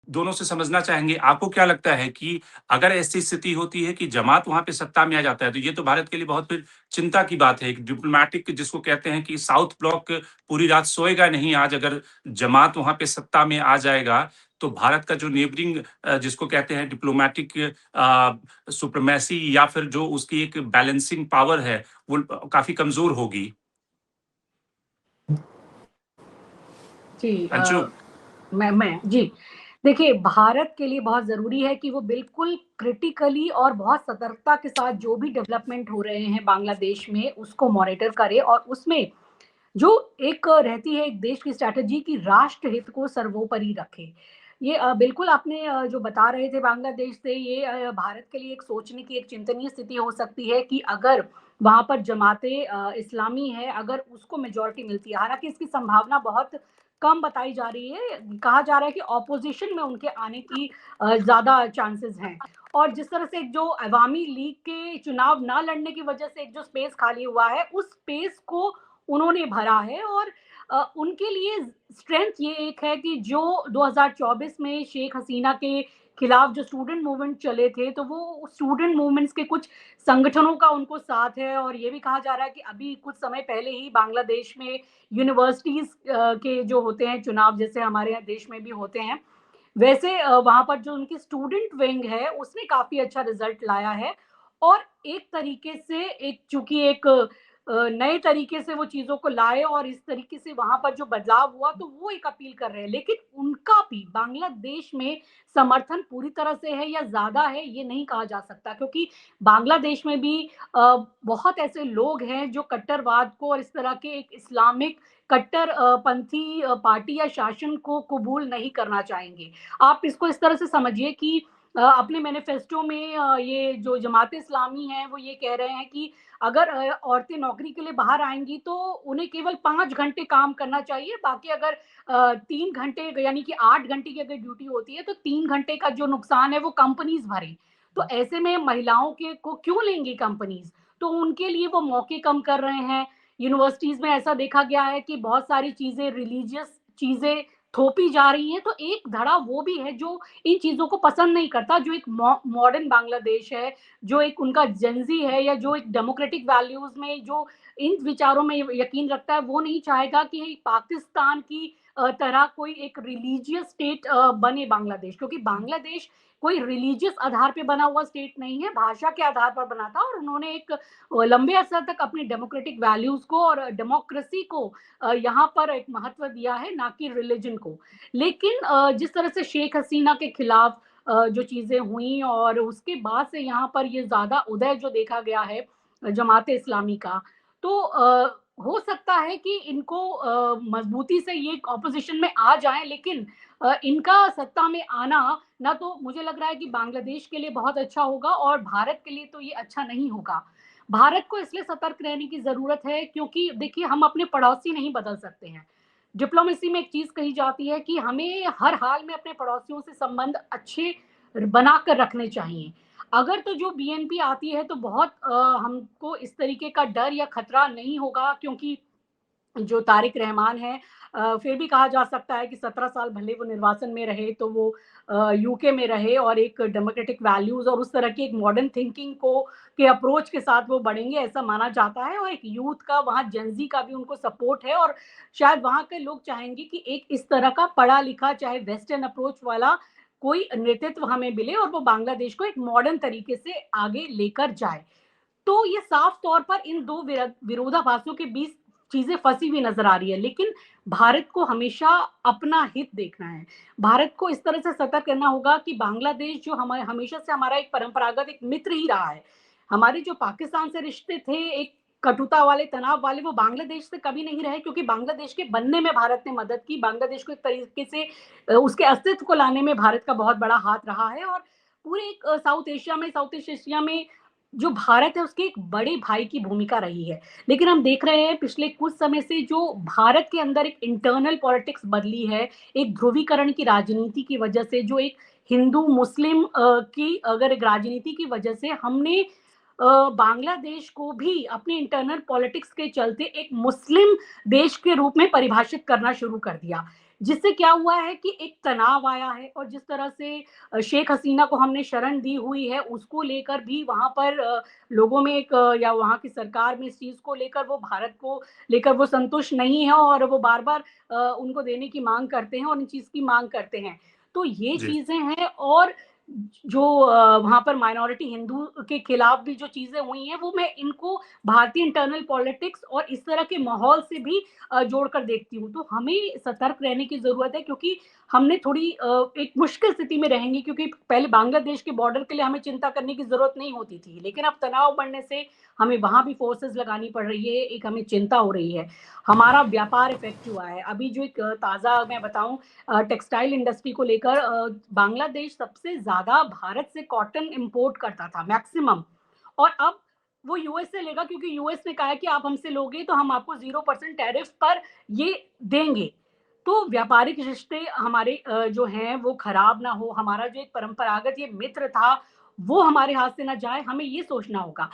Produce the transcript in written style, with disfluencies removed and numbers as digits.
दोनों से समझना चाहेंगे, आपको क्या लगता है कि अगर ऐसी स्थिति होती है कि जमात वहाँ पे सत्ता में आ जाता है, तो ये तो भारत के लिए बहुत फिर चिंता की बात है। एक डिप्लोमैटिक जिसको कहते हैं कि साउथ ब्लॉक पूरी रात सोएगा नहीं आज अगर जमात वहाँ पे सत्ता में आ जाएगा, तो भारत का जो नेबरिंग जिसको कहते हैं डिप्लोमैटिक सुप्रीमेसी या फिर जो उसकी एक बैलेंसिंग पावर है, वो काफ़ी कमज़ोर होगी। जी अंशु? मैं जी देखिए, भारत के लिए बहुत ज़रूरी है कि वो बिल्कुल क्रिटिकली और बहुत सतर्कता के साथ जो भी डेवलपमेंट हो रहे हैं बांग्लादेश में, उसको मॉनिटर करे और उसमें जो एक रहती है एक देश की स्ट्रैटेजी कि राष्ट्र हित को सर्वोपरि रखे। ये बिल्कुल आपने जो बता रहे थे बांग्लादेश से, ये भारत के लिए एक सोचने की, एक चिंतनीय स्थिति हो सकती है कि अगर वहाँ पर जमाते इस्लामी है, अगर उसको मेजॉरिटी मिलती है, हालाँकि इसकी संभावना बहुत कम बताई जा रही है। कहा जा रहा है कि ऑपोज़िशन में उनके आने की ज़्यादा चांसेस हैं। और जिस तरह से जो अवामी लीग के चुनाव ना लड़ने की वजह से एक जो स्पेस खाली हुआ है, उस स्पेस को उन्होंने भरा है और उनके लिए स्ट्रेंथ ये एक है कि जो 2024 में शेख हसीना के खिलाफ जो स्टूडेंट मूवमेंट चले थे, तो वो स्टूडेंट मूवमेंट्स के कुछ संगठनों का उनको साथ है और ये भी कहा जा रहा है कि अभी कुछ समय पहले ही बांग्लादेश में यूनिवर्सिटीज़ के जो होते हैं चुनाव, जैसे हमारे यहाँ देश में भी होते हैं, वैसे वहाँ पर जो उनकी स्टूडेंट विंग है, उसने काफ़ी अच्छा रिज़ल्ट लाया है और एक तरीके से एक चूँकि एक नए तरीके से वो चीज़ों को लाए और इस तरीके से वहाँ पर जो बदलाव हुआ, तो वो एक अपील कर रहे हैं। लेकिन उनका भी बांग्लादेश में समर्थन पूरी तरह से है या ज़्यादा है, ये नहीं कहा जा सकता क्योंकि बांग्लादेश में भी बहुत ऐसे लोग हैं जो कट्टरवाद को और इस तरह के एक इस्लामिक कट्टर पंथी पार्टी या शासन को कबूल नहीं करना चाहेंगे। आप इसको इस तरह से समझिए कि अपने मैनिफेस्टो में ये जो जमात इस्लामी है, वो ये कह रहे हैं कि अगर औरतें नौकरी के लिए बाहर आएँगी तो उन्हें केवल 5 घंटे काम करना चाहिए, बाकी अगर 3 घंटे यानी कि 8 घंटे की अगर ड्यूटी होती है, तो 3 घंटे का जो नुकसान है वो कंपनीज़ भरें। तो ऐसे में महिलाओं के को क्यों लेंगी कंपनीज़? तो उनके लिए वो मौके कम कर रहे हैं। यूनिवर्सिटीज़ में ऐसा देखा गया है कि बहुत सारी चीज़ें रिलीजियस चीज़ें थोपी जा रही हैं, तो एक धड़ा वो भी है जो इन चीज़ों को पसंद नहीं करता, जो एक मॉडर्न बांग्लादेश है, जो एक उनका जेनज़ी है या जो एक डेमोक्रेटिक वैल्यूज़ में जो इन विचारों में यकीन रखता है, वो नहीं चाहेगा कि पाकिस्तान की तरह कोई एक रिलीजियस स्टेट बने बांग्लादेश, क्योंकि बांग्लादेश कोई रिलीजियस आधार पे बना हुआ स्टेट नहीं है, भाषा के आधार पर बना था और उन्होंने एक लंबे अरसा तक अपनी डेमोक्रेटिक वैल्यूज़ को और डेमोक्रेसी को यहाँ पर एक महत्व दिया है, ना कि रिलिजन को। लेकिन जिस तरह से शेख हसीना के खिलाफ जो चीज़ें हुई और उसके बाद से यहाँ पर ये ज़्यादा उदय जो देखा गया है जमात इस्लामी का, तो हो सकता है कि इनको मजबूती से ये ऑपोजिशन में आ जाएँ, लेकिन इनका सत्ता में आना ना तो मुझे लग रहा है कि बांग्लादेश के लिए बहुत अच्छा होगा और भारत के लिए तो ये अच्छा नहीं होगा। भारत को इसलिए सतर्क रहने की ज़रूरत है क्योंकि देखिए, हम अपने पड़ोसी नहीं बदल सकते हैं। डिप्लोमेसी में एक चीज़ कही जाती है कि हमें हर हाल में अपने पड़ोसियों से संबंध अच्छे बनाकर रखने चाहिए। अगर तो जो बीएनपी आती है तो बहुत हमको इस तरीके का डर या खतरा नहीं होगा क्योंकि जो तारिक रहमान हैं, फिर भी कहा जा सकता है कि 17 साल भले वो निर्वासन में रहे, तो वो यूके में रहे और एक डेमोक्रेटिक वैल्यूज़ और उस तरह की एक मॉडर्न थिंकिंग को के अप्रोच के साथ वो बढ़ेंगे, ऐसा माना जाता है और एक यूथ का वहाँ जेन-ज़ी का भी उनको सपोर्ट है और शायद वहाँ के लोग चाहेंगे कि एक इस तरह का पढ़ा-लिखा, चाहे वेस्टर्न अप्रोच वाला कोई नेतृत्व हमें मिले और वो बांग्लादेश को एक मॉडर्न तरीके से आगे लेकर जाए। तो ये साफ तौर पर इन 2 विरोधाभासों के बीच चीज़ें फँसी हुई नज़र आ रही है, लेकिन भारत को हमेशा अपना हित देखना है। भारत को इस तरह से सतर्क रहना होगा कि बांग्लादेश जो हमेशा से हमारा एक परंपरागत एक मित्र ही रहा है। हमारे जो पाकिस्तान से रिश्ते थे, एक कटुता वाले, तनाव वाले, वो बांग्लादेश से कभी नहीं रहे क्योंकि बांग्लादेश के बनने में भारत ने मदद की। बांग्लादेश को एक तरीके से उसके अस्तित्व को लाने में भारत का बहुत बड़ा हाथ रहा है और पूरे एक साउथ ईस्ट एशिया में जो भारत है उसके एक बड़े भाई की भूमिका रही है। लेकिन हम देख रहे हैं पिछले कुछ समय से जो भारत के अंदर एक इंटरनल पॉलिटिक्स बदली है, एक ध्रुवीकरण की राजनीति की वजह से, जो एक हिंदू मुस्लिम की अगर एक राजनीति की वजह से हमने बांग्लादेश को भी अपने इंटरनल पॉलिटिक्स के चलते एक मुस्लिम देश के रूप में परिभाषित करना शुरू कर दिया। जिससे क्या हुआ है कि एक तनाव आया है, और जिस तरह से शेख हसीना को हमने शरण दी हुई है, उसको लेकर भी वहाँ पर लोगों में एक या वहाँ की सरकार में इस चीज़ को लेकर, वो भारत को लेकर वो संतुष्ट नहीं है, और वो बार-बार उनको देने की माँग करते हैं और इन चीज़ की माँग करते हैं। तो ये जी, चीज़ें हैं, और जो वहाँ पर माइनॉरिटी हिंदू के खिलाफ भी जो चीज़ें हुई हैं, वो मैं इनको भारतीय इंटरनल पॉलिटिक्स और इस तरह के माहौल से भी जोड़कर देखती हूँ। तो हमें सतर्क रहने की ज़रूरत है, क्योंकि हमने थोड़ी एक मुश्किल स्थिति में रहेंगे, क्योंकि पहले बांग्लादेश के बॉर्डर के लिए हमें चिंता करने की ज़रूरत नहीं होती थी। लेकिन अब तनाव बढ़ने से हमें वहाँ भी फोर्सेस लगानी पड़ रही है, एक हमें चिंता हो रही है। हमारा व्यापार इफ़ेक्ट हुआ है। अभी जो एक ताज़ा मैं बताऊँ टेक्सटाइल इंडस्ट्री को लेकर, बांग्लादेश सबसे ज़्यादा भारत से कॉटन इम्पोर्ट करता था मैक्सिमम, और अब वो यूएस से लेगा, क्योंकि यूएस ने कहा है कि आप हमसे लोगे तो हम आपको 0% टैरिफ पर ये देंगे। तो व्यापारिक रिश्ते हमारे जो हैं वो खराब ना हो, हमारा जो एक परंपरागत ये मित्र था, वो हमारे हाथ से ना जाए, हमें ये सोचना होगा।